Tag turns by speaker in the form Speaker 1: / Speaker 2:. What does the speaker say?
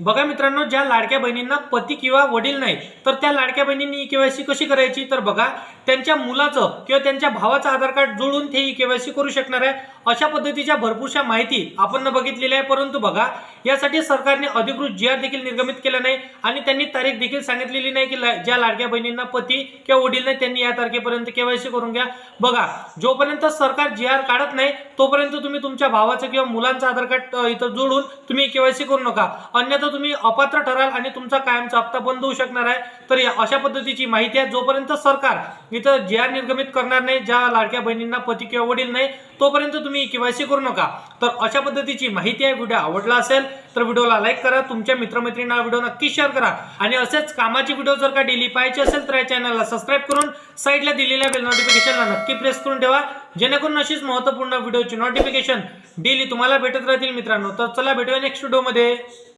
Speaker 1: बघा मित्रांनो, ज्या लाडक्या बहिणींना पती किंवा वडील नाही, तर त्या लाडक्या बहिणींनी केवायसी कशी करायची, तर बघा त्यांच्या मुलाचं किंवा त्यांच्या भावाचं आधार कार्ड जोडून ते केवायसी करू शकणार आहे। अशा पद्धतीच्या भरपूरशा माहिती आपण बघितलेली आहे। परंतु बघा, यासाठी सरकारने अधिकृत जी आर देखील निर्गमित केला नाही आणि त्यांनी तारीख देखील सांगितलेली नाही की ज्या लाडक्या बहिणींना पती किंवा वडील नाही त्यांनी या तारखेपर्यंत केवायसी करून घ्या। बघा, जोपर्यंत सरकार जी आर काढत नाही तोपर्यंत तुम्ही तुमच्या भावाचं किंवा मुलांचं आधार कार्ड इथं जोडून तुम्ही केवायसी करू नका, अन्यथा तुम्ही अपात्र ठराल आणि तुमचा कायमचा हप्ता बंद होऊ शकणार आहे। तर अशा पद्धतीची माहिती आहे। जोपर्यंत सरकार इथं जी आर निर्गमित करणार नाही, ज्या लाडक्या बहिणींना पती किंवा वडील नाही, तोपर्यंत तुम्ही केवायसी करू नका। तर अशा पद्धतीची माहिती आहे। व्हिडिओ आवडला असेल तर व्हिडिओला लाईक करा, तुमच्या मित्रमैत्रिणींना व्हिडिओ नक्की शेअर करा आणि असेच कामाची व्हिडिओ जर का डेली पाहायचे असेल तर या चॅनलला सबस्क्राइब करून साइडला दिलेल्या बेल नोटिफिकेशनला नक्की प्रेस करून ठेवा, जेणेकरून अशीच महत्त्वपूर्ण व्हिडिओची नोटिफिकेशन डेली तुम्हाला भेटत राहतील मित्रांनो। तर चला भेटूया नेक्स्ट व्हिडिओमध्ये।